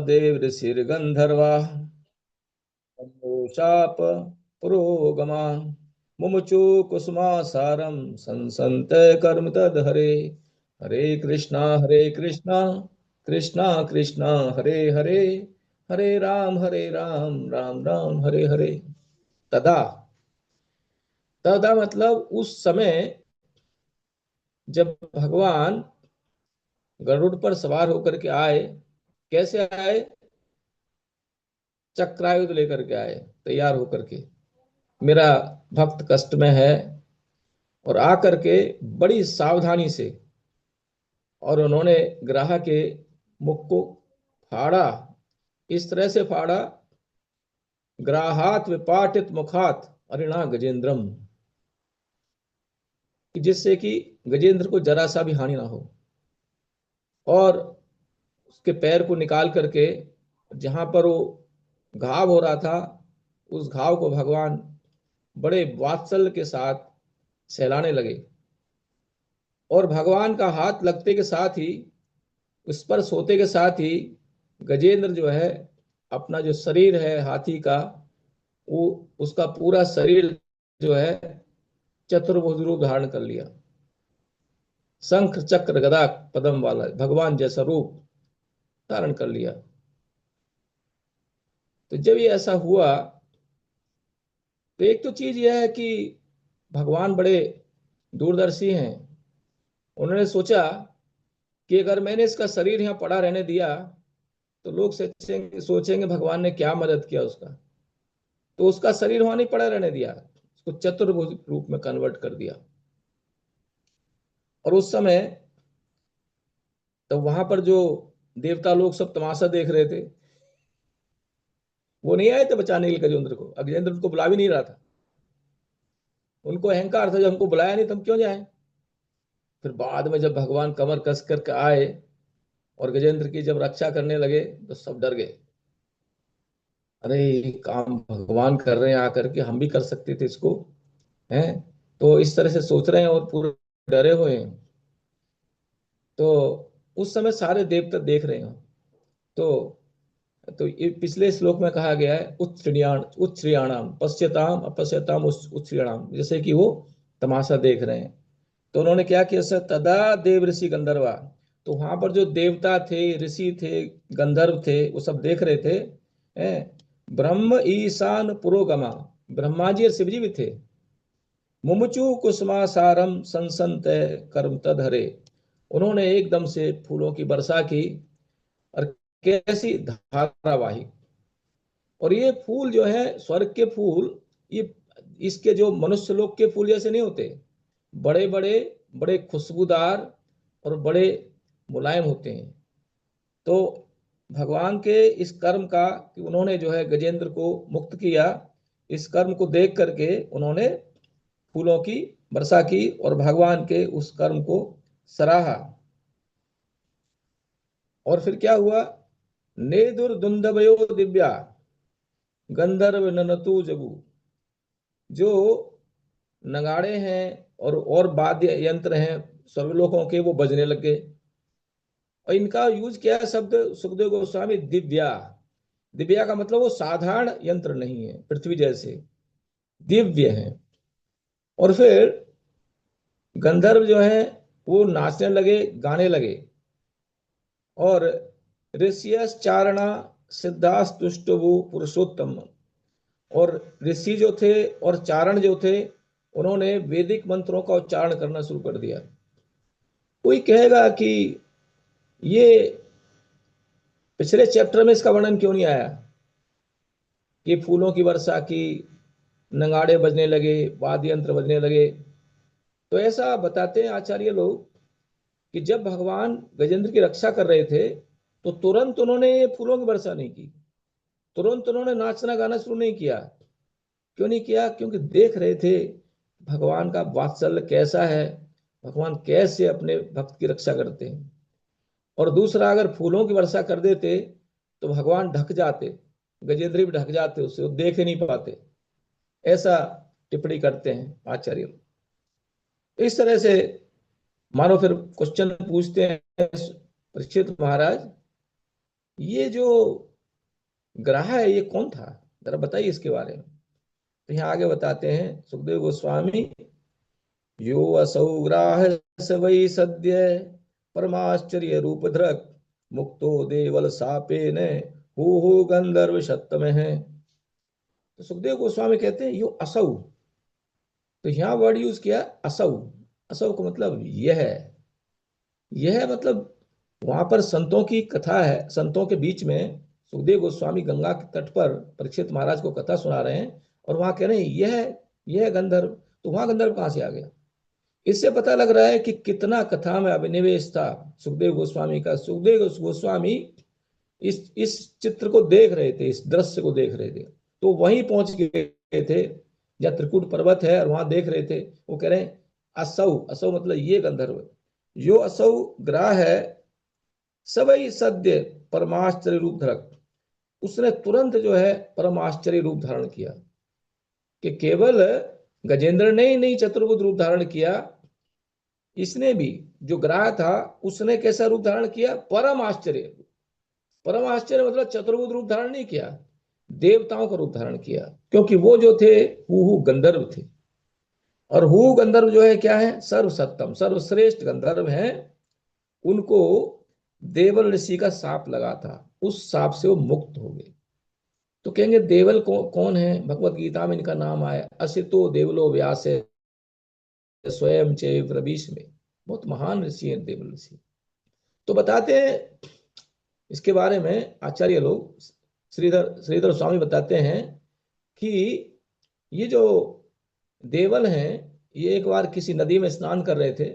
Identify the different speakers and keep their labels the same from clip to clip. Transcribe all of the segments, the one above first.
Speaker 1: देव ऋषिर्गंधर्वा शाप पुरोगमा मुमुचु कुसुमासारम संसन्त कर्म तद हरे। हरे कृष्णा कृष्णा कृष्णा हरे हरे, हरे राम राम राम हरे हरे। तदा, तदा मतलब उस समय जब भगवान गरुड़ पर सवार होकर के आए। कैसे आए? चक्रायुध लेकर के आए, तैयार होकर के, मेरा भक्त कष्ट में है। और आकर के बड़ी सावधानी से, और उन्होंने ग्राह के मुख को फाड़ा। इस तरह से फाड़ा, ग्राहात विपाटित मुखात अरिणा गजेंद्रम, जिससे कि गजेंद्र को जरा सा भी हानि ना हो। और उसके पैर को निकाल करके जहां पर वो घाव हो रहा था, उस घाव को भगवान बड़े वात्सल्य के साथ सहलाने लगे। और भगवान का हाथ लगते के साथ ही, उस पर सोते के साथ ही, गजेंद्र जो है अपना जो शरीर है हाथी का, वो उसका पूरा शरीर जो है चतुर्भुज रूप धारण कर लिया। शंख चक्र गदा पद्म वाला भगवान जैसा रूप धारण कर लिया। तो जब ये ऐसा हुआ, तो एक तो चीज यह है कि भगवान बड़े दूरदर्शी हैं। उन्होंने सोचा कि अगर मैंने इसका शरीर यहाँ पड़ा रहने दिया तो लोग सोचेंगे भगवान ने क्या मदद किया उसका। तो उसका शरीर वहां नहीं पड़ा रहने दिया, उसको चतुर्भुज रूप में कन्वर्ट कर दिया। और उस समय तो वहां पर जो देवता लोग सब तमाशा देख रहे थे, वो नहीं आए थे बचाने के लिए गजेंद्र को। गजेंद्र उनको बुला भी नहीं रहा था। उनको अहंकार था, जब हमको बुलाया नहीं तो हम क्यों जाएं। फिर बाद में जब भगवान कमर कस करके आए और गजेंद्र की जब रक्षा करने लगे, तो सब डर गए। अरे ये काम भगवान कर रहे हैं आकर के, हम भी कर सकते थे इसको, हैं। तो इस तरह से सोच रहे हैं और पूरे डरे हुए हैं। तो उस समय सारे देवता देख रहे हैं। तो ये पिछले श्लोक में कहा गया है, उत्श्रियाणाम पश्यताम अपश्यताम उत्श्रियाणाम, जैसे कि वो तमाशा देख रहे हैं। तो उन्होंने क्या किया? सर, तदा देव ऋषि गंधर्वा, तो वहां पर जो देवता थे, ऋषि थे, गंधर्व थे, वो सब देख रहे थे। ब्रह्म ईशान पुरोगमा, ब्रह्मा जी और शिव जी भी थे। मुमुचु कुसुमासारम संसंत कर्म तदहरे, उन्होंने एकदम से फूलों की वर्षा की। और कैसी धारावाही। और ये फूल जो है स्वर्ग के फूल, ये इसके जो मनुष्य लोक के फूल जैसे नहीं होते, बड़े बड़े, बड़े खुशबूदार और बड़े मुलायम होते हैं। तो भगवान के इस कर्म का, कि उन्होंने जो है गजेंद्र को मुक्त किया, इस कर्म को देख करके उन्होंने फूलों की वर्षा की और भगवान के उस कर्म को सराहा। और फिर क्या हुआ? नेदुर दुंदभयो दिव्या गंधर्व ननतु जगु, जो नगाड़े हैं और वाद्य यंत्र हैं स्वर्गलोकों के, वो बजने लगे। और इनका यूज किया है शब्द सुखदेव गोस्वामी, दिव्या। दिव्या का मतलब वो साधारण यंत्र नहीं है, पृथ्वी जैसे दिव्य है। और फिर गंधर्व जो है वो नाचने लगे, गाने लगे। और ऋषियस चारणा सिद्धास्तुष्टवु पुरुषोत्तम, और ऋषि जो थे और चारण जो थे, उन्होंने वैदिक मंत्रों का उच्चारण करना शुरू कर दिया। कोई कहेगा कि ये पिछले चैप्टर में इसका वर्णन क्यों नहीं आया कि फूलों की वर्षा की, नगाड़े बजने लगे, वाद्य यंत्र बजने लगे। तो ऐसा बताते हैं आचार्य लोग कि जब भगवान गजेंद्र की रक्षा कर रहे थे, तो तुरंत उन्होंने ये फूलों की वर्षा नहीं की, तुरंत उन्होंने नाचना गाना शुरू नहीं किया। क्यों नहीं किया? क्योंकि देख रहे थे भगवान का वात्सल्य कैसा है, भगवान कैसे अपने भक्त की रक्षा करते हैं। और दूसरा, अगर फूलों की वर्षा कर देते तो भगवान ढक जाते, गजेंद्र भी ढक जाते, उससे वो देख ही नहीं पाते। ऐसा टिप्पणी करते हैं आचार्य। इस तरह से मानो फिर क्वेश्चन पूछते हैं परीक्षित महाराज, ये जो ग्राह है ये कौन था, जरा बताइए इसके बारे में। तो यहाँ आगे बताते हैं सुखदेव गोस्वामी, यो असौ ग्राह स वै सद्य परमाश्चर्य रूप धृक मुक्तो देवल सापेन हो गंधर्व सत्तम है। तो सुखदेव गोस्वामी कहते हैं यो असौ, तो यहाँ वर्ड यूज किया असौ। असौ का मतलब यह मतलब वहां पर संतों की कथा है, संतों के बीच में सुखदेव गोस्वामी गंगा के तट पर परीक्षित महाराज को कथा सुना रहे हैं, और वहां कह रहे हैं यह गंधर्व। तो वहां गंधर्व कहां से आ गया? इससे पता लग रहा है कि कितना कथा में अभिनिवेश था सुखदेव गोस्वामी का। सुखदेव गोस्वामी इस चित्र को देख रहे थे, इस दृश्य को देख रहे थे, तो वहीं पहुंच गए थे जहाँ त्रिकुट पर्वत है, और वहां देख रहे थे। वो कह रहे हैं असौ, असौ मतलब ये गंधर्व, यो असौ ग्राह है सबई सद्य परमाश्चर्य रूप धरक। उसने तुरंत जो है परमाश्चर्य रूप धारण किया, कि केवल गजेंद्र ने ही नहीं चतुर्भुज रूप धारण किया, इसने भी, जो ग्राह था उसने कैसा रूप धारण किया? परम आश्चर्य। परम आश्चर्य मतलब चतुर्भुज रूप धारण नहीं किया, देवताओं का रूप धारण किया, क्योंकि वो जो थे हु गंधर्व थे। और हु गंधर्व जो है क्या है? सर्वसत्तम, सर्वश्रेष्ठ गंधर्व हैं। उनको देवल ऋषि का साप लगा था, उस साप से वो मुक्त हो गए। तो कहेंगे देवल कौन है? भगवत गीता में इनका नाम आया, असितो देवलो व्यास स्वयं चैव रवीश में। बहुत महान ऋषि है देवल ऋषि। तो बताते हैं इसके बारे में आचार्य लोग, श्रीधर श्रीधर स्वामी बताते हैं कि ये जो देवल हैं, ये एक बार किसी नदी में स्नान कर रहे थे,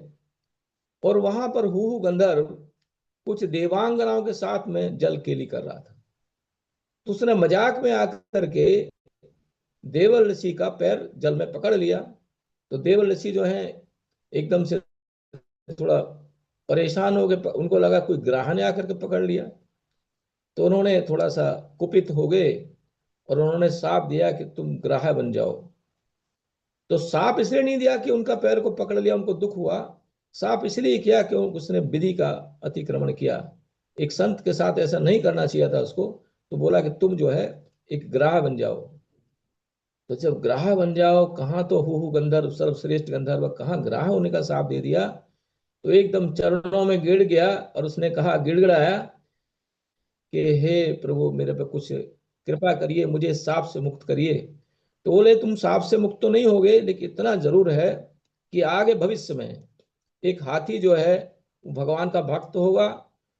Speaker 1: और वहां पर हु गंधर्व कुछ देवांगनाओं के साथ में जल केली कर रहा था। तो उसने मजाक में आकर के देवल ऋषि का पैर जल में पकड़ लिया। तो देवल ऋषि जो है एकदम से थोड़ा परेशान हो गए, उनको लगा कोई ग्राह ने आकर के पकड़ लिया। तो उन्होंने थोड़ा सा कुपित हो गए, और उन्होंने साप दिया कि तुम ग्राह बन जाओ। तो साप इसलिए नहीं दिया कि उनका पैर को पकड़ लिया उनको दुख हुआ, साप इसलिए किया कि उसने विधि का अतिक्रमण किया। एक संत के साथ ऐसा नहीं करना चाहिए था उसको। तो बोला कि तुम जो है एक ग्राह बन जाओ। तो जब ग्राह बन जाओ, कहाँ तो हु गंधर्व सर्वश्रेष्ठ गंधर्व, कहाँ ग्राह होने का साप दे दिया। तो एकदम चरणों में गिर गया, और उसने कहा, गिड़गिड़ाया कि हे प्रभु मेरे पे कुछ कृपा करिए, मुझे सांप से मुक्त करिए। तो बोले तुम सांप से मुक्त तो नहीं होगे, लेकिन इतना जरूर है कि आगे भविष्य में एक हाथी जो है वो भगवान का भक्त होगा,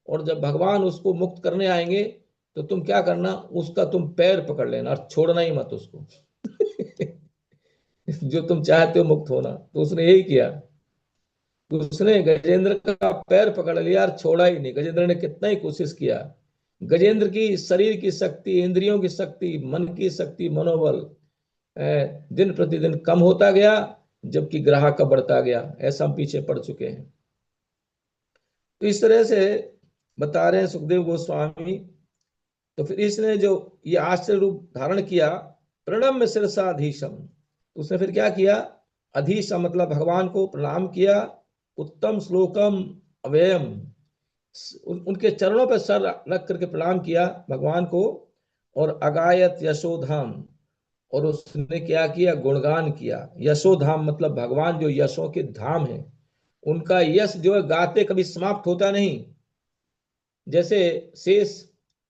Speaker 1: और जब भगवान उसको मुक्त करने आएंगे तो तुम क्या करना, उसका तुम पैर पकड़ लेना और छोड़ना ही मत उसको। जो तुम चाहते हो मुक्त होना। तो उसने यही किया, उसने गजेंद्र का पैर पकड़ लिया और छोड़ा ही नहीं। गजेंद्र ने कितना ही कोशिश किया, गजेंद्र की शरीर की शक्ति, इंद्रियों की शक्ति, मन की शक्ति, मनोबल दिन प्रतिदिन कम होता गया, जबकि ग्राह का बढ़ता गया। ऐसा हम पीछे पड़ चुके हैं। तो इस तरह से बता रहे हैं सुखदेव गोस्वामी। तो फिर इसने जो ये आश्चर्य रूप धारण किया, प्रणम्य शीर्षाधीशम, तो उसने फिर क्या किया? अधीशम मतलब भगवान को प्रणाम किया। उत्तम श्लोकम अव्ययम, उनके चरणों पर सर रख करके प्रणाम किया भगवान को। और अगायत यशोधाम, और उसने क्या किया? गुणगान किया। यशोधाम मतलब भगवान जो यशों के धाम है, उनका यश जो है गाते कभी समाप्त होता नहीं। जैसे शेष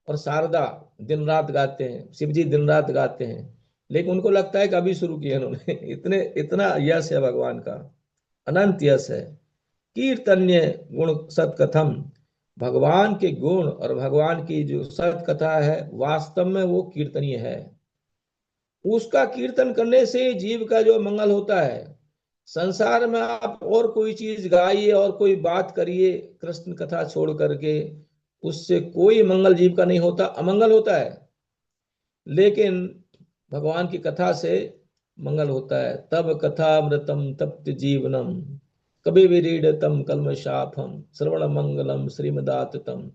Speaker 1: और शारदा दिन रात गाते हैं, शिव जी दिन रात गाते हैं, लेकिन उनको लगता है कि अभी शुरू किया उन्होंने। इतने इतना यश है भगवान का, अनंत यश है। कीर्तन्य गुण सतकथम, भगवान के गुण और भगवान की जो सत कथा है वास्तव में वो कीर्तनीय है। उसका कीर्तन करने से जीव का जो मंगल होता है। संसार में आप और कोई चीज गाइए और कोई बात करिए कृष्ण कथा छोड़ करके, उससे कोई मंगल जीव का नहीं होता, अमंगल होता है। लेकिन भगवान की कथा से मंगल होता है। तब कथामृतम तप्त जीवनम कभी विरीडतम कल्मषापम श्रवण मंगलम श्रीमदाततम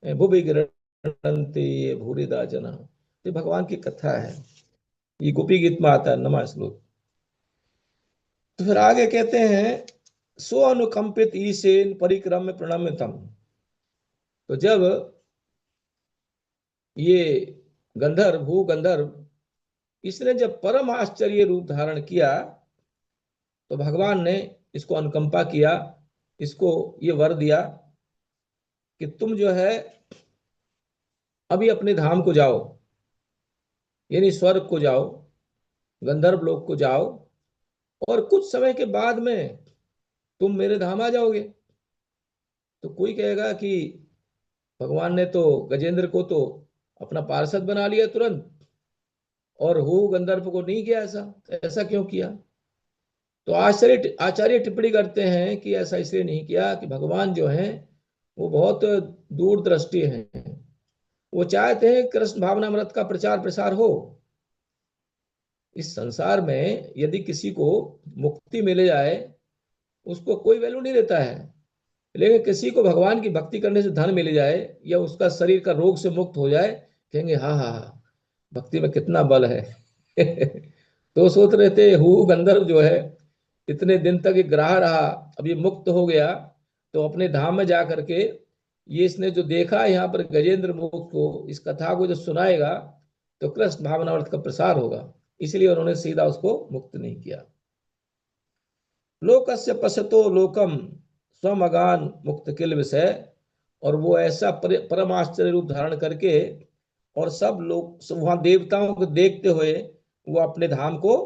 Speaker 1: भुवि गृह्णन्ति ये भूरिदा जना। ये भगवान की कथा है, ये गोपी गीत में आता है, नमा श्लोक। तो फिर आगे कहते हैं, सो अनुकंपित ईशेन परिक्रम प्रणम्यतम। तो जब ये गंधर्व, भू गंधर्व, इसने जब परम आश्चर्य रूप धारण किया तो भगवान ने इसको अनुकंपा किया, इसको ये वर दिया कि तुम जो है अभी अपने धाम को जाओ, यानी स्वर्ग को जाओ, गंधर्व लोक को जाओ, और कुछ समय के बाद में तुम मेरे धाम आ जाओगे। तो कोई कहेगा कि भगवान ने तो गजेंद्र को तो अपना पार्षद बना लिया तुरंत, और हु गंधर्व को नहीं किया, ऐसा ऐसा क्यों किया? तो आचार्य आचार्य टिप्पणी करते हैं कि ऐसा इसलिए नहीं किया कि भगवान जो है वो बहुत दूरदृष्टि हैं। वो चाहते हैं कृष्ण भावनामृत का प्रचार प्रसार हो। इस संसार में यदि किसी को मुक्ति मिल जाए, उसको कोई वैल्यू नहीं देता है, लेकिन किसी को भगवान की भक्ति करने से धन मिल जाए या उसका शरीर का रोग से मुक्त हो जाए, कहेंगे हाँ हाँ हाँ, भक्ति में कितना बल है। तो सोच रहे थे हु गंधर्व जो है इतने दिन तक ये ग्राह रहा, अब ये मुक्त हो गया, तो अपने धाम में जा करके ये इसने जो देखा यहाँ पर गजेंद्र मुक्त को, इस कथा को जो सुनाएगा तो कृष्ण भावनामृत का प्रसार होगा, इसलिए उन्होंने सीधा उसको मुक्त नहीं किया। लोकस्य पश्यतो लोकम स्वमगान मुक्त किल विषय, और वो ऐसा परम आश्चर्य रूप धारण करके और सब लोग वहां देवताओं को देखते हुए वो अपने धाम को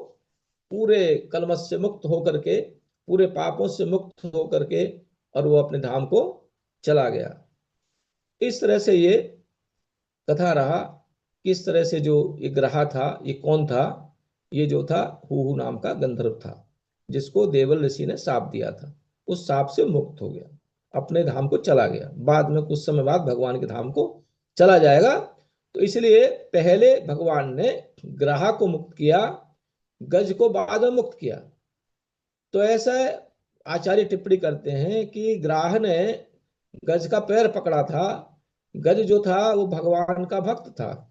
Speaker 1: पूरे कलमश से मुक्त होकर के, पूरे पापों से मुक्त होकर के, और वो अपने धाम को चला गया। इस तरह से ये कथा रहा। किस तरह से जो ये ग्रहा था, ये कौन था? ये जो था हूहू नाम का गंधर्व था, जिसको देवल ऋषि ने शाप दिया था। उस शाप से मुक्त हो गया, अपने धाम को चला गया, बाद में कुछ समय बाद भगवान के धाम को चला जाएगा। तो इसलिए पहले भगवान ने ग्राह को मुक्त किया, गज को बाद में मुक्त किया। तो ऐसा आचार्य टिप्पणी करते हैं कि ग्राह ने गज का पैर पकड़ा था। गज जो था वो भगवान का भक्त था,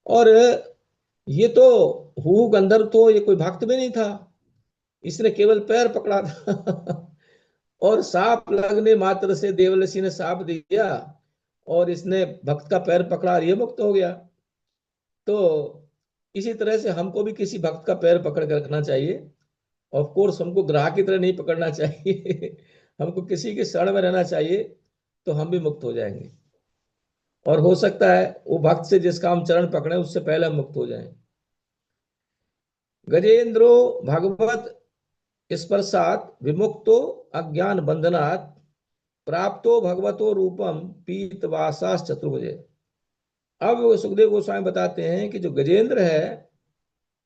Speaker 1: और ये तो हु गंधर्व तो ये कोई भक्त भी नहीं था, इसने केवल पैर पकड़ा था। और सांप लगने मात्र से देवलसी ने सांप दिया और इसने भक्त का पैर पकड़ा, ये मुक्त हो गया। तो इसी तरह से हमको भी किसी भक्त का पैर पकड़ कर रखना चाहिए। ऑफ कोर्स हमको ग्राहक की तरह नहीं पकड़ना चाहिए। हमको किसी के शरण में रहना चाहिए, तो हम भी मुक्त हो जाएंगे। और हो सकता है वो भक्त से जिसका हम चरण पकड़े उससे पहले हम मुक्त हो जाएं। गजेंद्रो भगवत स्पर्शात विमुक्तो अज्ञान बंधनात् प्राप्तो भगवतो रूपम पीतवासास चतुर्भुजे। अब सुखदेव गोस्वामी बताते हैं कि जो गजेंद्र है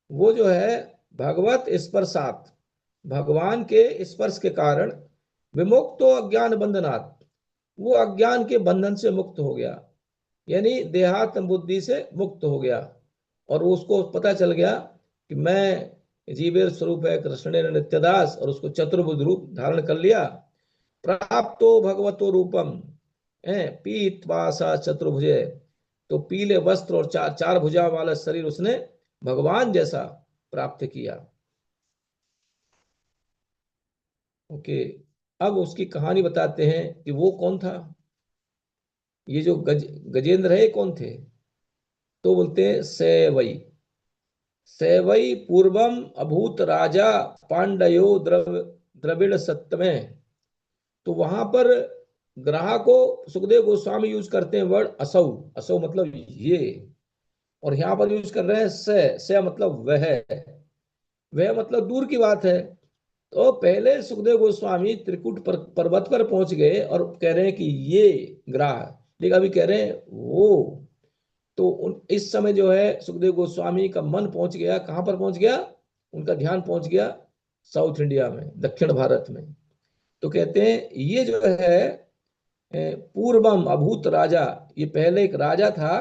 Speaker 1: वो जो है भगवत स्पर्शात, भगवान के स्पर्श के कारण, विमुक्तो अज्ञान बंधनात्, वो अज्ञान के बंधन से मुक्त हो गया, यानी देहात्म बुद्धि से मुक्त हो गया। और उसको पता चल गया कि मैं जीवेर स्वरूप है कृष्ण ने नित्यदास, और उसको चतुर्भुज रूप धारण कर लिया। प्राप्तो भगवतो रूपम, पीतवासा चतुर्भुजे, तो पीले वस्त्र और चार चार भुजा वाला शरीर उसने भगवान जैसा प्राप्त किया। ओके, अब उसकी कहानी बताते हैं कि वो कौन था। ये जो गजेंद्र है कौन थे? तो बोलते हैं सैवई। सैवई पूर्वम अभूत राजा पांडयो द्रविड़ सत्तमे। तो वहां पर ग्राह को सुखदेव गोस्वामी यूज करते हैं वर्ड असौ। असौ मतलब ये, और यहां पर यूज कर रहे हैं से मतलब वह मतलब दूर की बात है। तो पहले सुखदेव गोस्वामी त्रिकुट पर्वत पर पहुंच गए और कह रहे हैं कि ये ग्राह, लेकिन अभी कह रहे हैं वो। तो इस समय जो है सुखदेव गोस्वामी का मन पहुंच गया, कहां पर पहुंच गया? उनका ध्यान पहुंच गया साउथ इंडिया में, दक्षिण भारत में। तो कहते हैं ये जो है पूर्वम अभूत राजा, ये पहले एक राजा था,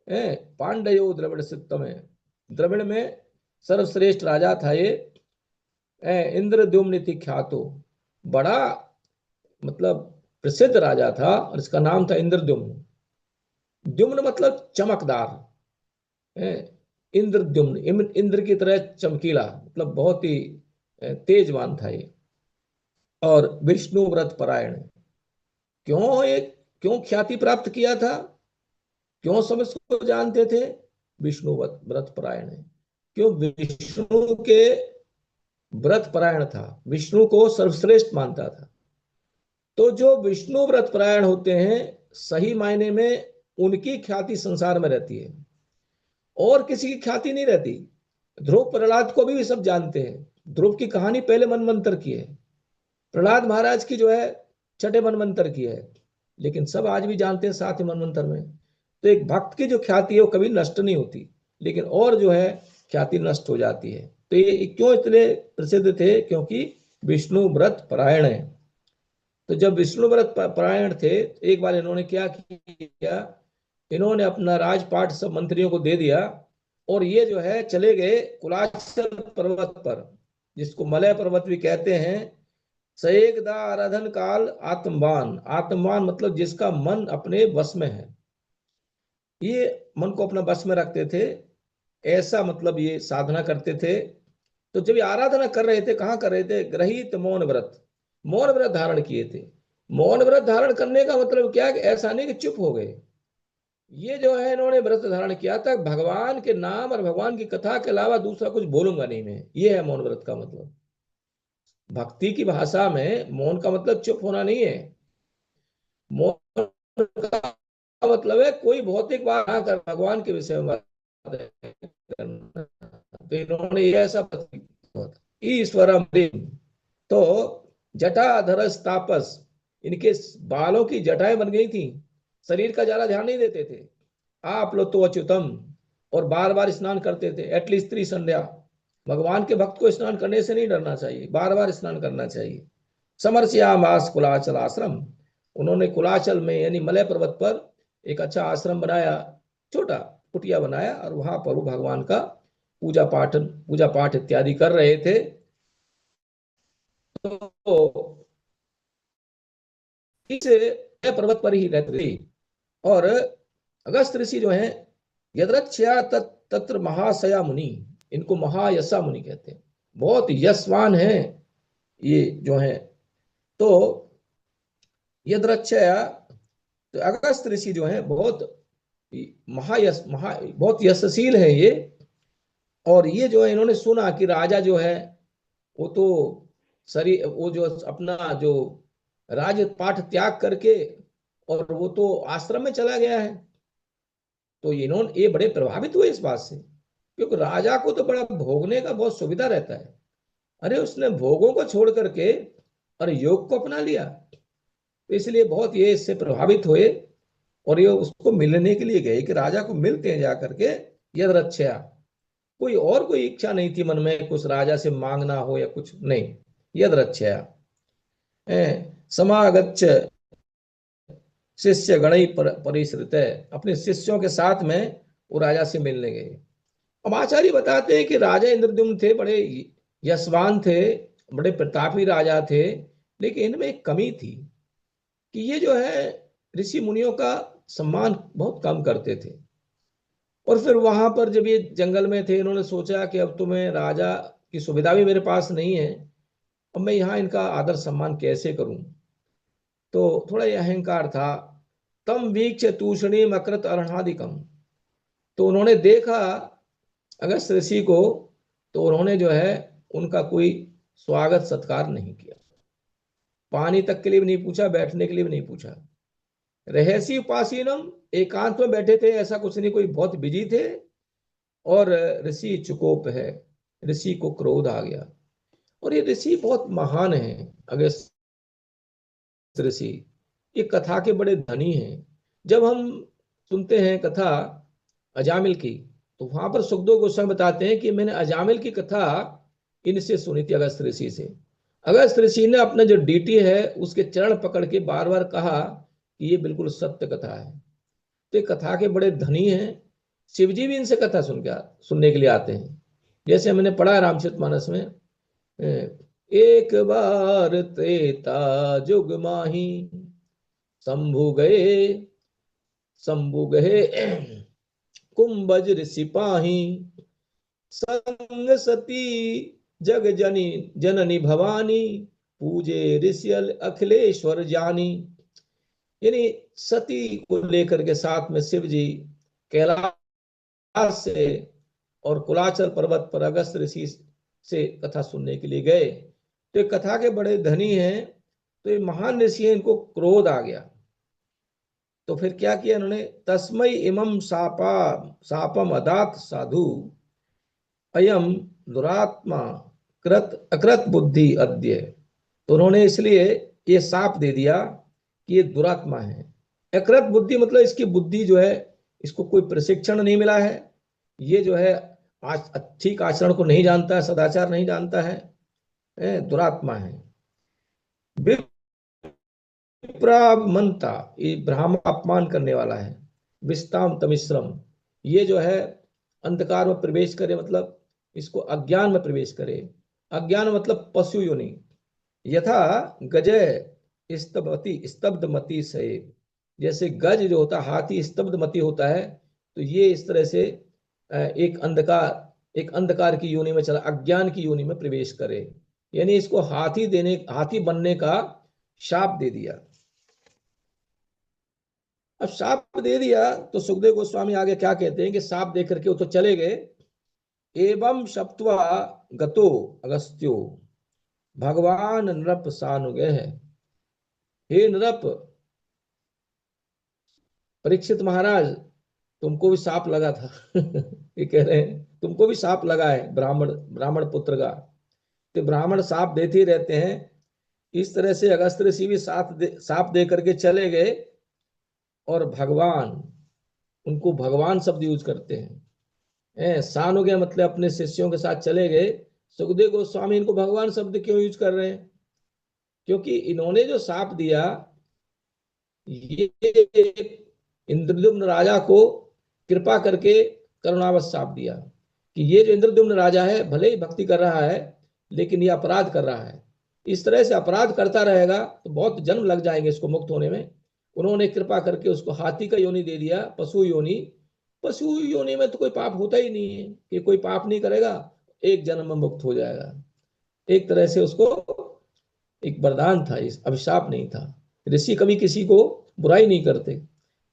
Speaker 1: पांडयो द्रविड़ सित्त में, द्रविड़ में सर्वश्रेष्ठ राजा था ये, इंद्रद्युम्न इति ख्यातो, बड़ा मतलब प्रसिद्ध राजा था, और इसका नाम था इंद्रद्युम्न। द्युम्न मतलब चमकदार, इंद्रद्युम्न इंद्र की तरह चमकीला, मतलब बहुत ही तेजवान था ये। और विष्णु व्रत परायण। क्यों ये क्यों ख्याति प्राप्त किया था? क्यों सब इसको जानते थे? विष्णु व्रत परायण है। क्यों? विष्णु के व्रत परायण था, विष्णु को सर्वश्रेष्ठ मानता था। तो जो विष्णु व्रत परायण होते हैं, सही मायने में उनकी ख्याति संसार में रहती है, और किसी की ख्याति नहीं रहती। ध्रुव प्रहलाद को भी सब जानते हैं। ध्रुव की कहानी पहले मनवंतर की है, प्रहलाद महाराज की जो है छठे मनवंतर की है, लेकिन सब आज भी जानते हैं साथ ही मनवंतर में। तो एक भक्त की जो ख्याति है वो कभी नष्ट नहीं होती, लेकिन और जो है ख्याति नष्ट हो जाती है। तो ये क्यों इतने प्रसिद्ध थे? क्योंकि विष्णु व्रत परायण है। तो जब विष्णु व्रत परायण थे, तो एक बार इन्होंने क्या किया, इन्होंने अपना राजपाट सब मंत्रियों को दे दिया, और ये जो है चले गए कुलाचल पर्वत पर, जिसको मलय पर्वत भी कहते हैं। सएकदा आराधन काल आत्मवान, आत्मवान मतलब जिसका मन अपने वश में है, ये मन को अपना वश में रखते थे, ऐसा मतलब ये साधना करते थे। तो जब ये आराधना कर रहे थे, कहाँ कर रहे थे? ग्रहित मौन व्रत, मौन व्रत धारण किए थे। मौन व्रत धारण करने का मतलब क्या है कि ऐसा नहीं कि चुप हो गए। ये जो है इन्होंने व्रत धारण किया था, भगवान के नाम और भगवान की कथा के अलावा दूसरा कुछ बोलूंगा नहीं मैं, ये है मौन व्रत का मतलब। भक्ति की भाषा में मौन का मतलब चुप होना नहीं है। मौन का मतलब है कोई भौतिक बात ना कर, भगवान के विषय में बात करना। तो इन्होंने ये ऐसा ईश्वरम, तो जटाधर तापस, इनके बालों की जटाएं बन गई थी, शरीर का ज्यादा ध्यान नहीं देते थे। आप लो तो अच्युतम, और बार बार स्नान करते थे, एटलीस्ट 3 संध्या। भगवान के भक्त को स्नान करने से नहीं डरना चाहिए, बार बार स्नान करना चाहिए। समरस्यामास कुलाचल आश्रम, उन्होंने कुलाचल में यानी मलय पर्वत पर एक अच्छा आश्रम बनाया, छोटा कुटिया बनाया, और वहां पर वो भगवान का पूजा पाठ इत्यादि कर रहे थे। तो इस पर्वत पर ही रहते थे। और अगस्त ऋषि जो है, यदृच्छया तत्र महाशया मुनि, इनको महायशा मुनि कहते हैं, बहुत यशवान है ये जो है। तो यदृच्छया, तो अगस्त ऋषि जो है बहुत बहुत यशशील है ये। और ये जो है इन्होंने सुना कि राजा जो है वो तो शरीर, वो जो अपना जो राज पाठ त्याग करके और वो तो आश्रम में चला गया है। तो ये बड़े प्रभावित हुए इस बात से, क्योंकि राजा को तो बड़ा भोगने का बहुत सुविधा रहता है। अरे उसने भोगों को छोड़ करके और योग को अपना लिया। तो इसलिए बहुत ये इससे प्रभावित हुए, और ये उसको मिलने के लिए गए कि राजा को मिलते हैं जाकर के। यदृच्छया, कोई इच्छा नहीं थी मन में कुछ राजा से मांगना हो या कुछ नहीं। यदृच्छया समागच्छ शिष्य गण परिश्रित है, अपने शिष्यों के साथ में वो राजा से मिलने गए। अब आचार्य बताते हैं कि राजा इंद्रद्युम्न थे, बड़े यशवान थे, बड़े प्रतापी राजा थे, लेकिन इनमें एक कमी थी कि ये जो है ऋषि मुनियों का सम्मान बहुत कम करते थे। और फिर वहां पर जब ये जंगल में थे, इन्होंने सोचा कि अब तो मैं राजा की सुविधा भी मेरे पास नहीं है, अब मैं यहाँ इनका आदर सम्मान कैसे करूं। तो थोड़ा ये अहंकार था। तम वीक्ष तूषणी मकृत अरणादिकम, तो उन्होंने देखा अगस्त ऋषि को, तो उन्होंने जो है उनका कोई स्वागत सत्कार नहीं किया, पानी तक के लिए भी नहीं पूछा, बैठने के लिए भी नहीं पूछा। रहसी उपासीनम, एकांत में बैठे थे, ऐसा कुछ नहीं, कोई बहुत बिजी थे। और ऋषि चुकोप है, ऋषि को क्रोध आ गया। और ये ऋषि बहुत महान है, अगस्त ऋषि, ये कथा के बड़े धनी हैं। जब हम सुनते हैं कथा अजामिल की, तो वहां पर सुखदेव गोस्वामी बताते हैं कि मैंने अजामिल की कथा इनसे सुनी थी, अगस्त ऋषि से। अगस्त ऋषि ने अपना जो डीटी है उसके चरण पकड़ के बार बार कहा कि ये बिल्कुल सत्य कथा है। तो ये कथा के बड़े धनी हैं। शिवजी भी इनसे कथा सुनने के लिए आते हैं। जैसे मैंने पढ़ा है रामचरितमानस में, एक बार त्रेता जुग माही, शंभु गए कुंभज ऋषि पाही, संग सती जग जनी जननी भवानी, पूजे ऋषि अखिलेश्वर जानी। यानी सती को लेकर के साथ में शिव जी कैलाश से और कुलाचल पर्वत पर अगस्त ऋषि से कथा सुनने के लिए गए। तो ये कथा के बड़े धनी हैं, तो ये महान ऋषि हैं, इनको क्रोध आ गया। तो फिर क्या किया इन्होंने, तस्मै इमं सापम अदात साधु अयम दुरात्मा कृत अकृत बुद्धि अद्य। तो उन्होंने इसलिए ये साप दे दिया कि ये दुरात्मा है। अकृत बुद्धि मतलब इसकी बुद्धि जो है, इसको कोई प्रशिक्षण नहीं मिला है, ये जो है ठीक आचरण को नहीं जानता है, सदाचार नहीं जानता है, दुरात्मा है। विप्रामंता, ये ब्राह्मण अपमान करने वाला है। विस्ताम तमिश्रम, ये जो है अंधकार में प्रवेश करे, मतलब इसको अज्ञान में प्रवेश करे। अज्ञान मतलब पशु योनि। यथा गजय स्तब्धमति से, जैसे गज जो होता है हाथी स्तब्धमति होता है, तो ये इस तरह से एक अंधकार की योनि में चला, अज्ञान की योनि में प्रवेश करे। यानी इसको हाथी बनने का शाप दे दिया। अब शाप दे दिया तो सुखदेव गोस्वामी आगे क्या कहते हैं कि शाप दे करके वो तो चले गए। एवं शप्त्वा गतो अगस्त्यो भगवान नृप सानुगे है। हे नृप, परीक्षित महाराज, तुमको भी सांप लगा था। ये कह रहे हैं तुमको भी सांप लगा है ब्राह्मण ब्राह्मण पुत्र का। तो ब्राह्मण सांप देते ही रहते हैं। इस तरह से अगस्त ऋषि भी सांप दे करके चले गए, और भगवान, उनको भगवान शब्द यूज करते हैं। सान हो गया मतलब अपने शिष्यों के साथ चले गए। सुखदेव गोस्वामी इनको भगवान शब्द क्यों यूज कर रहे हैं, क्योंकि इन्होंने जो शाप दिया, ये इंद्रद्युम्न राजा को कृपा करके करुणावश शाप दिया कि ये जो इंद्रद्युम्न राजा है भले ही भक्ति कर रहा है, लेकिन ये अपराध कर रहा है। इस तरह से अपराध करता रहेगा तो बहुत जन्म लग जाएंगे इसको मुक्त होने में। उन्होंने कृपा करके उसको हाथी का योनि दे दिया, पशु योनि। पशु योनि में तो कोई पाप होता ही नहीं है, कि कोई पाप नहीं करेगा, एक जन्म में मुक्त हो जाएगा। एक तरह से उसको एक वरदान था, इस अभिशाप नहीं था। ऋषि कभी किसी को बुराई नहीं करते,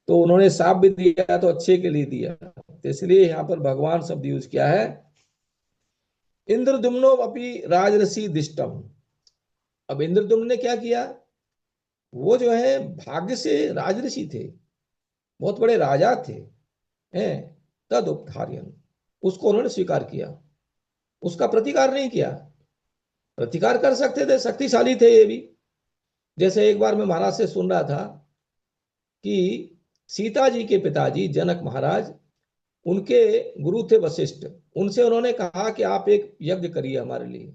Speaker 1: तो उन्होंने शाप भी दिया तो अच्छे के लिए दिया। तो इसलिए यहाँ पर भगवान शब्द यूज किया है। इंद्रदुम्नो अपनी राजऋषि दिष्टम। अब इंद्रदुम्न ने क्या किया, वो जो है भाग्य से राजऋषि थे, बहुत बड़े राजा थे, हैं। तद उपधार्यन, उसको उन्होंने स्वीकार किया, उसका प्रतिकार नहीं किया। प्रतिकार कर सकते थे, शक्तिशाली थे ये भी। जैसे एक बार मैं महाराज से सुन रहा था कि सीता जी के पिताजी जनक महाराज, उनके गुरु थे वशिष्ठ। उनसे उन्होंने कहा कि आप एक यज्ञ करिए हमारे लिए।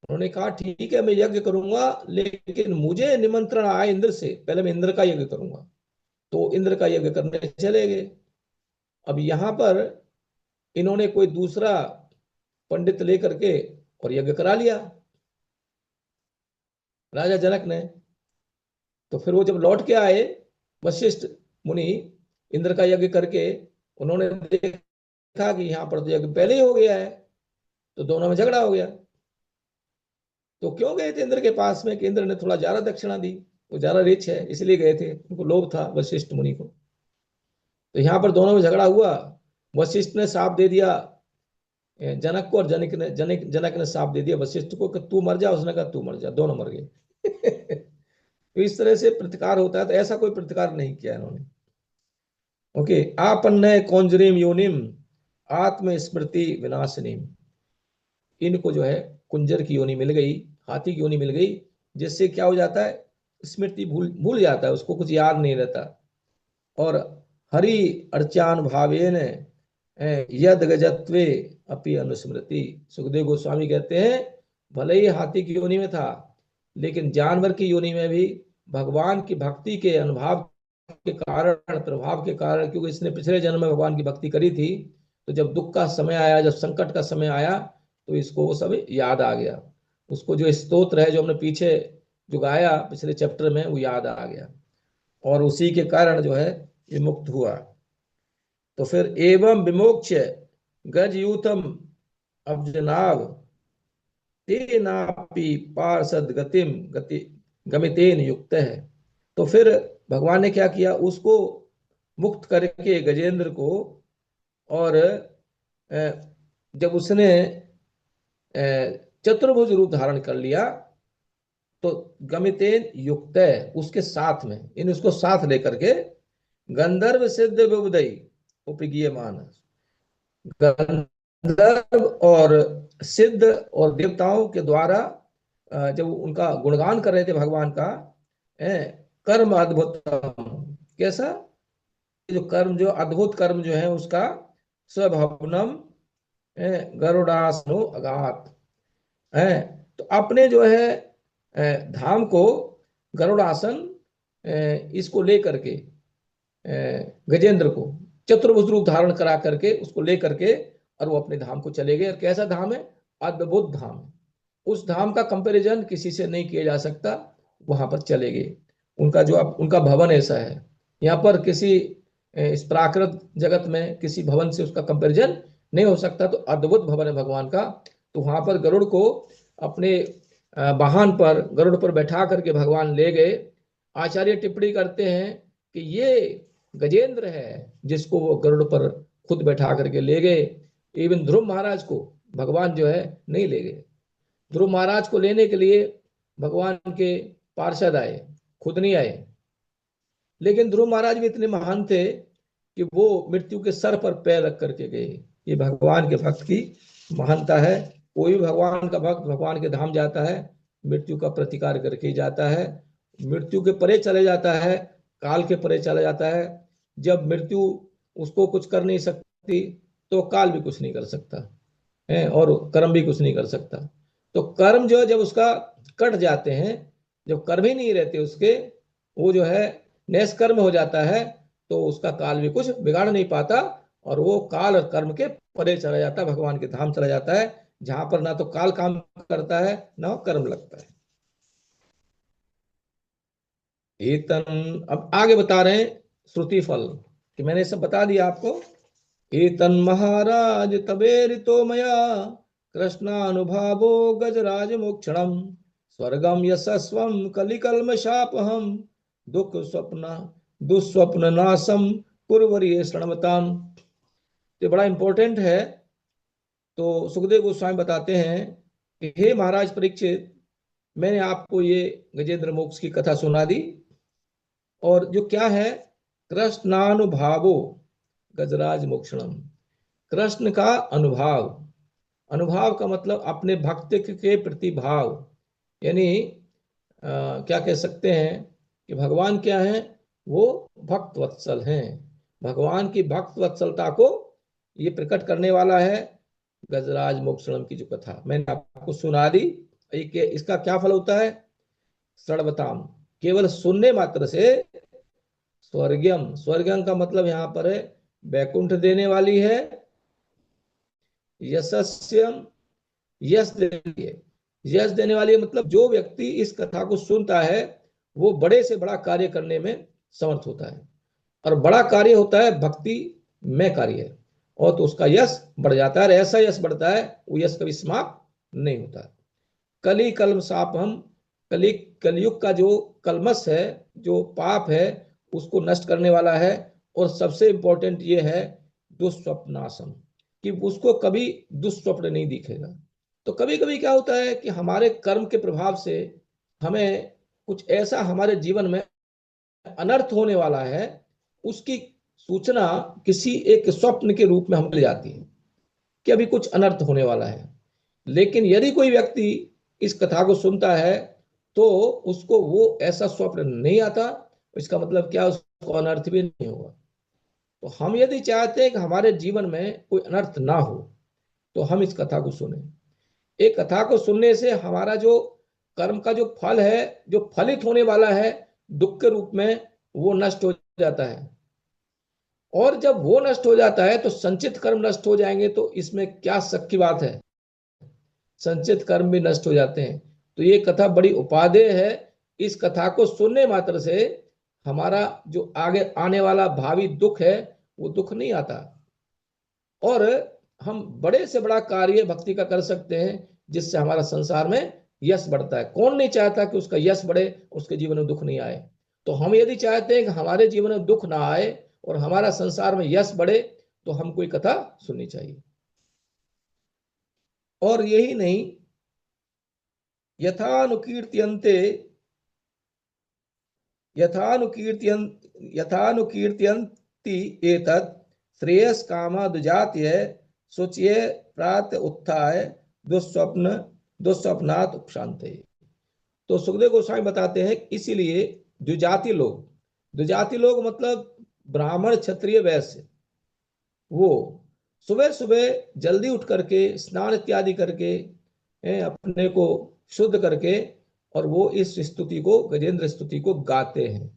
Speaker 1: उन्होंने कहा ठीक है मैं यज्ञ करूंगा, लेकिन मुझे निमंत्रण आए इंद्र से, पहले मैं इंद्र का यज्ञ करूंगा। तो इंद्र का यज्ञ करने चले गए। अब यहां पर इन्होंने कोई दूसरा पंडित लेकर के और यज्ञ करा लिया राजा जनक ने। तो फिर वो जब लौट के आए वशिष्ठ मुनि इंद्र का यज्ञ करके, उन्होंने देखा कि यहाँ पर तो यज्ञ पहले ही हो गया है। तो दोनों में झगड़ा हो गया। तो क्यों गए थे इंद्र के पास में, कि इंद्र ने थोड़ा ज्यादा दक्षिणा दी, वो ज्यादा रिच है इसलिए गए थे, उनको लोभ था वशिष्ठ मुनि को। तो यहाँ पर दोनों में झगड़ा हुआ। वशिष्ठ ने शाप दे दिया जनक को, और जनक ने शाप दे दिया वशिष्ठ को कि तू मर जा। उसने कहा तू मर जा, दोनों मर गए। तो इस तरह से प्रतिकार होता है, तो ऐसा कोई प्रतिकार नहीं किया इन्होंने। ओके, आपन्नय कौंजरीम योनिम आत्मस्मृति विनाशिनीम। इनको जो है कुंजर की योनि मिल गई, हाथी की योनि मिल गई, जिससे क्या हो जाता है, स्मृति भूल भूल जाता है, उसको कुछ याद नहीं रहता। और हरि अर्चान भावेन यद गजत्वे अपि अनुस्मृति। सुखदेव गोस्वामी कहते हैं भले ही हाथी की योनि में था, लेकिन जानवर की योनि में भी भगवान की भक्ति के अनुभव के कारण, प्रभाव के कारण, क्योंकि इसने पिछले जन्म में भगवान की भक्ति करी थी, तो जब दुख का समय आया, जब संकट का समय आया, तो इसको वो सब याद आ गया। उसको जो स्तोत्र है जो हमने पीछे जो गाया पिछले चैप्टर में, वो याद आ गया, और उसी के कारण जो है ये मुक्त हुआ। तो फिर एवं विमोक्ष गज यूथम अब्जनाव तेनापि पार्षद गति गमितेन युक्त है। तो फिर भगवान ने क्या किया, उसको मुक्त करके गजेंद्र को, और जब उसने चतुर्भुज रूप धारण कर लिया तो गमितेन युक्त उसके साथ में, इन उसको साथ लेकर के गंधर्व सिद्ध विबुदई उपगीयमान, गंधर्व और सिद्ध और देवताओं के द्वारा जब उनका गुणगान कर रहे थे भगवान का, कर्म अद्भुत, कैसा, जो कर्म, जो अद्भुत कर्म जो है उसका, स्वभवनम गरुड़ासनो अगात है, तो अपने जो है धाम को गरुड़ासन इसको लेकर के गजेंद्र को चतुर्भुज रूप धारण करा करके उसको लेकर के और वो अपने धाम को चले गए। और कैसा धाम है, अद्भुत धाम है, उस धाम का कंपैरिजन किसी से नहीं किया जा सकता, वहां पर चले गए। उनका जो उनका भवन ऐसा है, यहाँ पर किसी इस प्राकृत जगत में किसी भवन से उसका कंपैरिजन नहीं हो सकता। तो अद्भुत भवन है भगवान का। तो वहां पर गरुड़ को अपने वाहन पर, गरुड़ पर बैठा करके भगवान ले गए। आचार्य टिप्पणी करते हैं कि ये गजेंद्र है जिसको वो गरुड़ पर खुद बैठा करके ले गए। इवन ध्रुव महाराज को भगवान जो है नहीं ले गए। ध्रुव महाराज को लेने के लिए भगवान के पार्षद आए, खुद नहीं आए। लेकिन ध्रुव महाराज भी इतने महान थे कि वो मृत्यु के सर पर पैर रख करके गए। ये भगवान के भक्त की महानता है। कोई भी भगवान का भक्त भगवान के धाम जाता है, मृत्यु का प्रतिकार करके जाता है, मृत्यु के परे चले जाता है, काल के परे चला जाता है। जब मृत्यु उसको कुछ कर नहीं सकती तो काल भी कुछ नहीं कर सकता है, और कर्म भी कुछ नहीं कर सकता। तो कर्म जो है जब उसका कट जाते हैं, जब कर्म ही नहीं रहते उसके, वो जो है निष्कर्म हो जाता है, तो उसका काल भी कुछ बिगाड़ नहीं पाता, और वो काल और कर्म के परे चला जाता है, भगवान के धाम चला जाता है, जहां पर ना तो काल काम करता है ना कर्म लगता है। एतन, अब आगे बता रहे हैं श्रुति फल, कि मैंने सब बता दिया आपको। एतन महाराज तबेरितो मया कृष्णानुभावो गजराज मोक्षणम स्वर्गम यशस्वम कलिकल्म शापहम दुख स्वप्न दुस्वप्न नाशम कुरवरी शरणमताम। तो बड़ा इंपॉर्टेंट है। तो सुखदेव गोस्वामी बताते हैं कि हे महाराज परीक्षित, मैंने आपको ये गजेंद्र मोक्ष की कथा सुना दी, और जो क्या है, कृष्णानुभावो गजराज मोक्षणम, कृष्ण का अनुभाव, अनुभाव का मतलब अपने भक्त के प्रति भाव, यानी क्या कह सकते हैं कि भगवान क्या है, वो भक्त वत्सल हैं। भगवान की भक्त वत्सलता को ये प्रकट करने वाला है गजराज मोक्षणम की जो कथा मैंने आपको सुना दी। इसका क्या फल होता है, श्रवताम, केवल सुनने मात्र से, स्वर्गम, स्वर्गम का मतलब यहां पर है वैकुंठ देने वाली है, यशस्यम, यश देने, यश देने वाली है, मतलब जो व्यक्ति इस कथा को सुनता है वो बड़े से बड़ा कार्य करने में समर्थ होता है, और बड़ा कार्य होता है भक्ति में कार्य है, और तो उसका यश बढ़ जाता है। ऐसा यश बढ़ता है वो यश कभी समाप्त नहीं होता। कली कलम साप, हम कलयुग का जो कलमस है, जो पाप है, उसको नष्ट करने वाला है। और सबसे इंपॉर्टेंट ये है दुस्वप्नाशम, कि उसको कभी दुस्वप्न नहीं दिखेगा। तो कभी कभी क्या होता है कि हमारे कर्म के प्रभाव से हमें कुछ ऐसा हमारे जीवन में अनर्थ होने वाला है, उसकी सूचना किसी एक स्वप्न के रूप में हमें मिल जाती है कि अभी कुछ अनर्थ होने वाला है। लेकिन यदि कोई व्यक्ति इस कथा को सुनता है तो उसको वो ऐसा स्वप्न नहीं आता, इसका मतलब क्या, उसको अनर्थ भी नहीं होगा। तो हम यदि चाहते हैं कि हमारे जीवन में कोई अनर्थ ना हो तो हम इस कथा को सुने। एक कथा को सुनने से हमारा जो कर्म का जो फल है, जो फलित होने वाला है दुख के रूप में, वो नष्ट हो जाता है। और जब वो नष्ट हो जाता है तो संचित कर्म नष्ट हो जाएंगे, तो इसमें क्या शक की बात है, संचित कर्म भी नष्ट हो जाते हैं। तो ये कथा बड़ी उपादेय है। इस कथा को सुनने मात्र से हमारा जो आगे आने वाला भावी दुख है वो दुख नहीं आता, और हम बड़े से बड़ा कार्य भक्ति का कर सकते हैं, जिससे हमारा संसार में यश बढ़ता है। कौन नहीं चाहता कि उसका यश बढ़े, उसके जीवन में दुख नहीं आए। तो हम यदि चाहते हैं कि हमारे जीवन में दुख ना आए और हमारा संसार में यश बढ़े तो हम कोई कथा सुननी चाहिए। और यही नहीं, यथानुकीर्त्यन्ते यथानुकीर्त्यन् यथानुकीर्त्यन्ति एतत् श्रेयस कामादुजात्य शुच्य प्रात उत्थाय दुस्वप्न दुस्वप्नात् उपशान्ते। तो सुखदेव गोस्वामी बताते हैं, इसीलिए द्विजाति लोग मतलब ब्राह्मण क्षत्रिय वैश्य, वो सुबह सुबह जल्दी उठ करके स्नान इत्यादि करके अपने को शुद्ध करके और वो इस स्तुति को, गजेंद्र स्तुति को गाते हैं।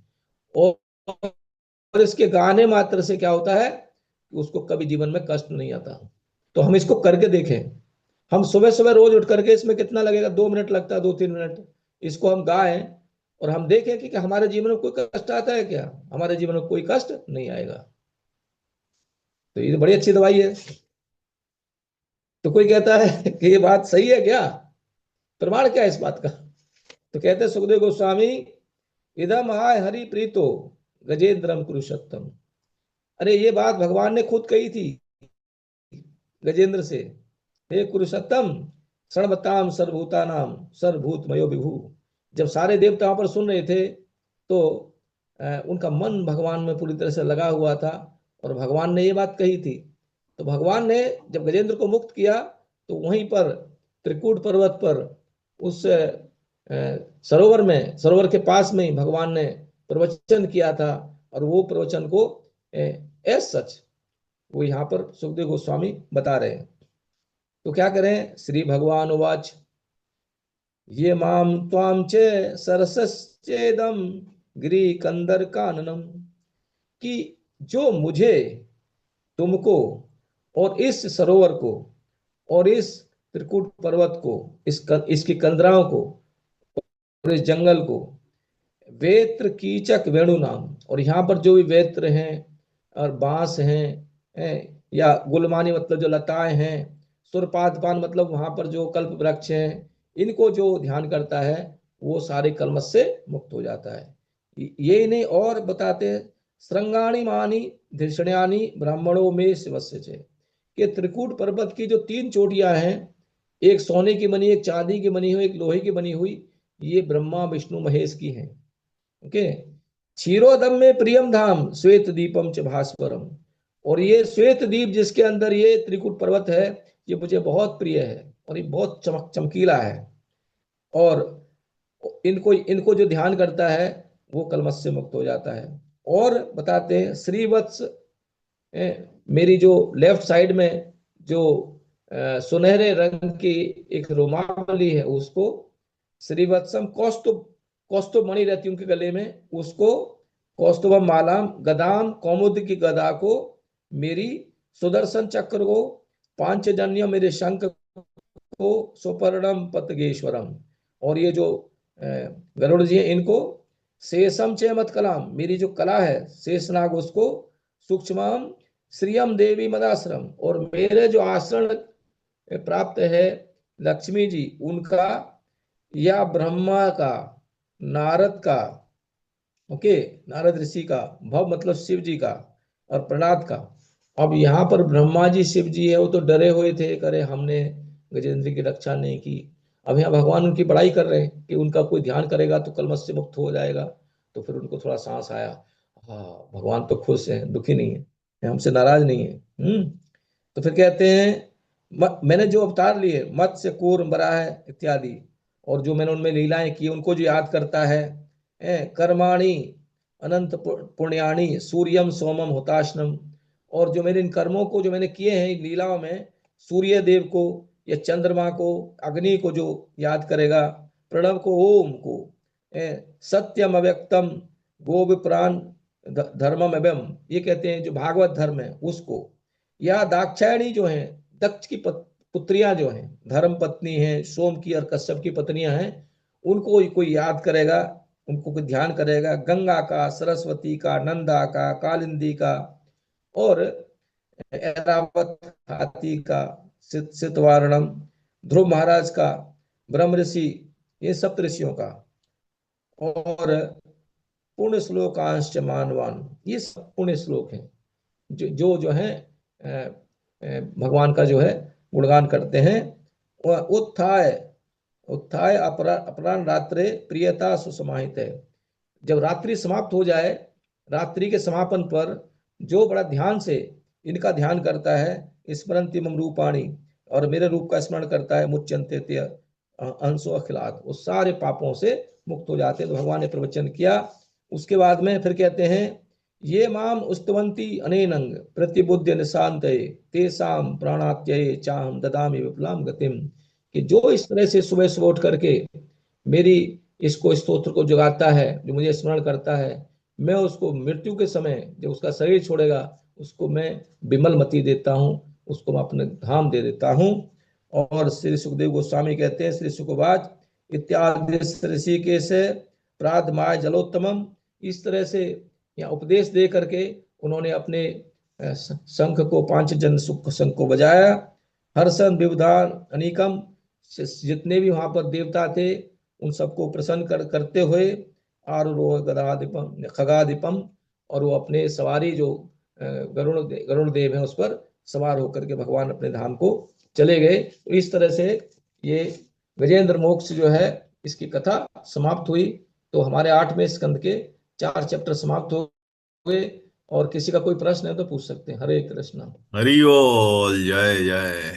Speaker 1: और इसके गाने मात्र से क्या होता है कि उसको कभी जीवन में कष्ट नहीं आता। तो हम इसको करके देखें, हम सुबह सुबह रोज उठ करके, इसमें कितना लगेगा, 2 मिनट लगता है, 2-3 मिनट, इसको हम गाएं और हम देखें कि हमारे जीवन में कोई कष्ट आता है क्या? हमारे जीवन में कोई कष्ट नहीं आएगा। तो ये बड़ी अच्छी दवाई है। तो कोई कहता है कि ये बात सही है क्या, प्रमाण क्या है इस बात का? तो कहते हैं सुखदेव गोस्वामी, इदम आय हरि प्रीतो गजेंद्रम कुरुषोत्तम। अरे ये बात भगवान ने खुद कही थी गजेंद्र से, हे कुरुषोत्तम शरणबताम सर्वभूतानाम सर्वभूतमयो विभु। जब सारे देवता वहां पर सुन रहे थे तो उनका मन भगवान में पूरी तरह से लगा हुआ था और भगवान ने ये बात कही थी। तो भगवान ने जब गजेंद्र को मुक्त किया तो वहीं पर त्रिकूट पर्वत पर उस सरोवर के पास में ही भगवान ने प्रवचन किया था। और वो प्रवचन को एज सच वो यहाँ पर सुखदेव गोस्वामी बता रहे हैं। तो क्या करें, श्री भगवान उवाच, ये माम त्वाम चे सरसश्चेदम गिरी कंदर काननम, कि जो मुझे, तुमको और इस सरोवर को और इस त्रिकूट पर्वत को, इसकी कंदराओं को और इस जंगल को, वेत्र कीचक वेणु नाम, और यहाँ पर जो भी वेत्र हैं और बांस हैं या गुलमानी मतलब जो लताएं हैं, सुरपादपान मतलब वहां पर जो कल्प वृक्ष हैं, इनको जो ध्यान करता है वो सारे कलमश से मुक्त हो जाता है। ये नहीं, और बताते हैं, श्रृंगाणी मानी धृषण्यानी ब्राह्मणों में शिवस्य चे, कि त्रिकूट पर्वत की जो 3 चोटियां हैं, एक सोने की बनी, एक चांदी की बनी हुई, एक लोहे की बनी हुई, ये ब्रह्मा विष्णु महेश की हैं। ओके, क्षीरोदम में प्रियम धाम श्वेत दीपम च भास्वरम, और ये श्वेत दीप जिसके अंदर ये त्रिकूट पर्वत है, ये मुझे बहुत प्रिय है और ये बहुत चमकीला है। और इनको इनको जो ध्यान करता है वो कलमश से मुक्त हो जाता है। और बताते हैं, श्रीवत्स, मेरी जो लेफ्ट साइड में जो सुनहरे रंग की एक रोमावली है, उसको श्रीवत्सम कौस्तुभ मणि रहती उनके गले में, उसको कौस्तुभम मालाम गदाम, कौमुद की गदा को, मेरी सुदर्शन चक्र को, पांचजन्य मेरे शंख को, सुपर्णम पतगेश्वरम, और ये जो गरुड़ जी हैं इनको, शेषम चे मत कलाम, मेरी जो कला है शेषनाग उसको, सूक्ष्मम श्रियम देवी मदाश्रम, और मेरे जो आश्रम प्राप्त है लक्ष्मी जी उनका, या ब्रह्मा का, नारद का, ओके, नारद ऋषि का, भव मतलब शिव जी का, और प्रहलाद का। अब यहाँ पर ब्रह्मा जी शिव जी है, वो तो डरे हुए थे, करे हमने गजेंद्र की रक्षा नहीं की। अब यहाँ भगवान उनकी बड़ाई कर रहे हैं कि उनका कोई ध्यान करेगा तो कलमश से मुक्त हो जाएगा। तो फिर उनको थोड़ा सांस आया, हाँ भगवान तो खुश है, दुखी नहीं है, हमसे नाराज नहीं है। तो फिर कहते हैं, मैंने जो अवतार लिए मत्स्य कूर्म बराह इत्यादि, और जो मैंने उनमें लीलाएं की उनको जो याद करता है, कर्माणि अनंत पुण्याणी सूर्यम सोमम हुताशनम, और जो मेरे इन कर्मों को जो मैंने किए हैं इन लीलाओं में, सूर्य देव को या चंद्रमा को, अग्नि को जो याद करेगा, प्रणव को, ओम को, सत्यम अव्यक्तम गो विप्राण धर्मम एवं, ये कहते हैं जो भागवत धर्म है उसको, या दाक्षायणी जो है, दक्ष की पुत्रियां जो हैं, धर्म पत्नी हैं, सोम की और कश्यप की पत्नियां हैं, उनको कोई याद करेगा, उनको कोई ध्यान करेगा, गंगा का, सरस्वती का, नंदा का, कालिंदी का, और ऐरावत हाथी का, सितवारणम, ध्रुव महाराज का, ब्रह्म ऋषि, ये सप्त ऋषियों का, और पुण्य श्लोकांश मानवान, ये सब पुण्य श्लोक हैं जो है भगवान का जो है गुणगान करते हैं। उत्थाय उत्थाय अपराह्न रात्रे प्रियता सुसमाहित है। जब रात्रि समाप्त हो जाए, रात्रि के समापन पर जो बड़ा ध्यान से इनका ध्यान करता है, स्मरन्ति मम रूपाणी, और मेरे रूप का स्मरण करता है, मुच्यन्ते ते अंशो अखिलात, वो सारे पापों से मुक्त हो जाते हैं। तो भगवान ने प्रवचन किया। उसके बाद में फिर कहते हैं, ये माम उस्तवंती अनेनंग प्रतिबुद्ध निशांतये तेसाम प्राणात्यये चाहम ददामि विपुलाम गतिम, कि जो इस तरह से सुबह सुबह उठ करके मेरी इसको स्तोत्र को जगाता है, जो मुझे स्मरण करता है, मैं उसको मृत्यु के समय जब उसका शरीर छोड़ेगा, उसको मैं विमल मति देता हूँ, उसको मैं अपने धाम दे देता हूँ। और श्री सुखदेव गोस्वामी कहते हैं, श्री सुखवाच इत्यादि ऋषिकेश प्रादमाय जलोत्तमम, इस तरह से या उपदेश दे करके उन्होंने अपने शंख को, पांचजन सुख शंख को बजाया। हर्षण विविधान अनिकम, जितने भी वहां पर देवता थे उन सबको प्रसन्न करते हुए, आरूढ़ गदाधिपम खगाधिपम, और वो अपने सवारी जो गरुड़ देव है उस पर सवार होकर के भगवान अपने धाम को चले गए। तो इस तरह से ये गजेंद्र मोक्ष जो है इसकी कथा समाप्त हुई। तो हमारे 8वें स्कंद के 4 चैप्टर समाप्त हो गए। और किसी का कोई प्रश्न है तो पूछ सकते हैं। हरे कृष्णा।
Speaker 2: हरि बोल, जय जय।